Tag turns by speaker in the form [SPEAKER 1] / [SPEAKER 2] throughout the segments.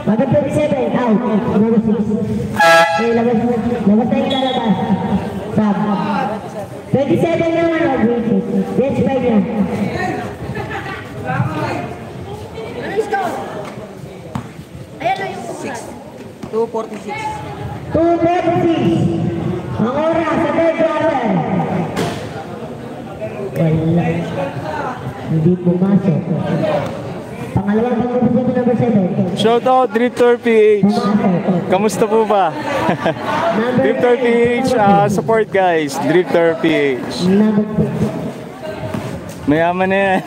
[SPEAKER 1] Number 27, out. Number 6. Okay, labas tayo lalabas. Stop. 27 naman, wait. Bench by niya.
[SPEAKER 2] Ano yung score? Ayan na yung
[SPEAKER 3] 2:46.
[SPEAKER 1] 2:46. Ang oras sa third quarter. Wala. Hindi pumasok. Pangalawang pag-uusap number 7.
[SPEAKER 4] Shoutout Drifter PH. Kamusta po ba? Drifter PH, support guys. Drifter PH. Mayaman na yan.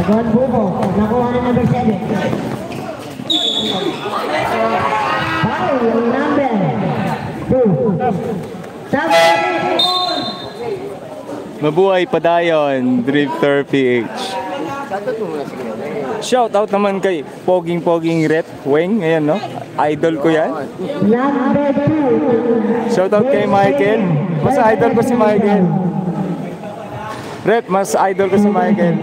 [SPEAKER 1] Agawan Bubo. Nakuha na number 7. Foul, yung number 2. Tapos.
[SPEAKER 4] Mabuhay padayon, Drifter PH. Shout out naman kay Poging Rep Weng, ayan no? Idol ko yan.
[SPEAKER 1] Number 2.
[SPEAKER 4] Shout out kay Michael. Mas idol ko si Michael. Rep, mas idol ko si Michael.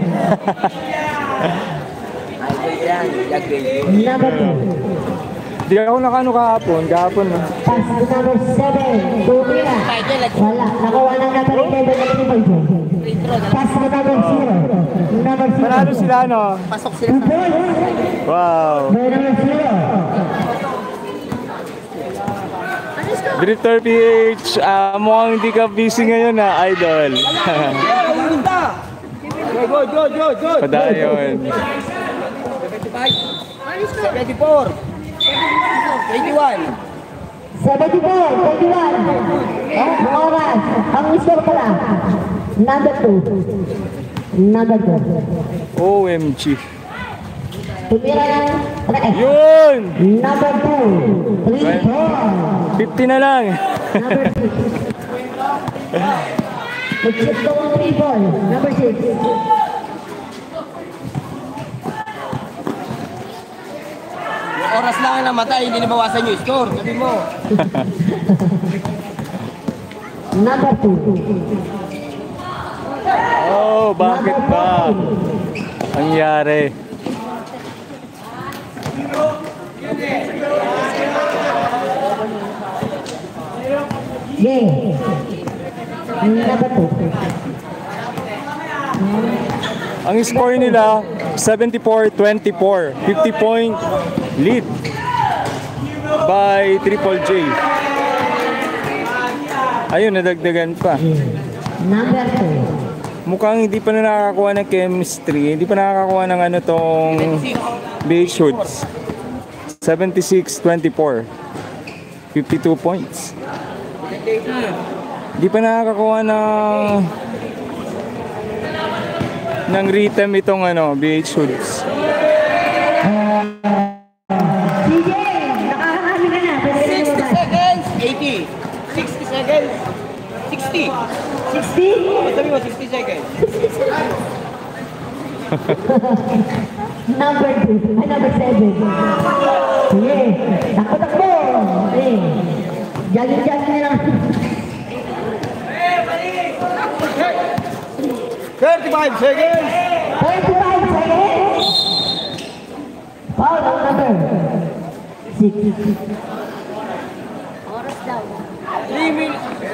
[SPEAKER 1] Number 2.
[SPEAKER 4] Di ako nakano kahapon no?
[SPEAKER 1] Pass to number 7. Tumira. Wala. Nakuha ng number 11. Pass to number 0. Number 0.
[SPEAKER 4] Manalo sila no?
[SPEAKER 3] Pasok sila sa...
[SPEAKER 4] Wow.
[SPEAKER 1] May number 0.
[SPEAKER 4] Drifter PH, mukhang hindi ka busy ngayon na idol.
[SPEAKER 3] Good.
[SPEAKER 4] Padayon.
[SPEAKER 3] 74. 21.
[SPEAKER 1] 74. 21. Ang oras. Ang score pala. Number 2. Number 2.
[SPEAKER 4] OMG.
[SPEAKER 1] Tumira ng 3.
[SPEAKER 4] Yun!
[SPEAKER 1] Number 2. 3
[SPEAKER 4] 50 na lang.
[SPEAKER 1] Number 6. Mag-shoot ko ang 3 ball. Number 6.
[SPEAKER 3] Oras lang ang namatay, hindi nabawasan yung score. Sabi mo.
[SPEAKER 1] Number 2.
[SPEAKER 4] Oh, bakit ba? Ang nangyari?
[SPEAKER 1] Yeah. Number 2.
[SPEAKER 4] Ang score nila, 74-24. 50-point lead by Triple J. Ayun, nadagdagan pa.
[SPEAKER 1] Number 2.
[SPEAKER 4] Mukhang hindi pa na nakakakuha ng chemistry. Hindi pa nakakakuha ng ano tong base shoots. 76-24. 52 points. Hindi pa nakakakuha ng rhythm itong ano, BH shoots.
[SPEAKER 1] CJ, nakakakami ka na.
[SPEAKER 3] 60 seconds. 80. 60 seconds. 60.
[SPEAKER 1] 60?
[SPEAKER 3] Sabi mo, 60 seconds.
[SPEAKER 1] Number 2. Ay, number 7. Sige. Takbo. Okay. Jogging na lang.
[SPEAKER 3] 35 seconds.
[SPEAKER 1] 35 seconds. Foul ang number 6.
[SPEAKER 2] oras daw.
[SPEAKER 3] 3 minutes. 32.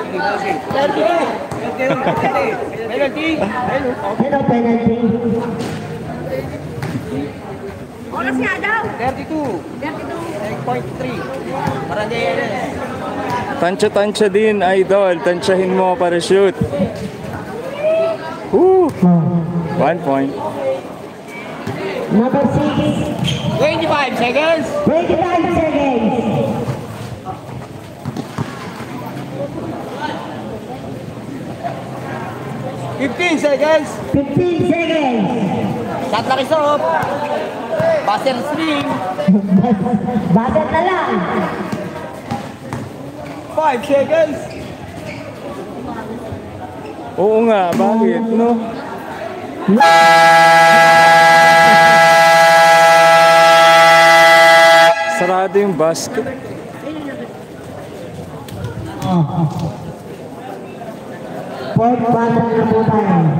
[SPEAKER 3] Penalty.
[SPEAKER 1] Ano penalty?
[SPEAKER 2] Oras nga daw.
[SPEAKER 3] 32. 8.3. Para DNS.
[SPEAKER 4] Tansya din, idol. Tansyahin mo para shoot. Woo! 1 point.
[SPEAKER 1] Number 6.
[SPEAKER 3] 25 seconds.
[SPEAKER 1] 25 seconds.
[SPEAKER 3] Fifteen seconds.
[SPEAKER 1] 15 seconds.
[SPEAKER 3] Shot na resolve. Buzzer swing.
[SPEAKER 1] Bagat na lang.
[SPEAKER 3] 5 seconds.
[SPEAKER 4] Oo nga, bakit? No? Sarado yung basket.
[SPEAKER 1] Fourth quarter na po tayo.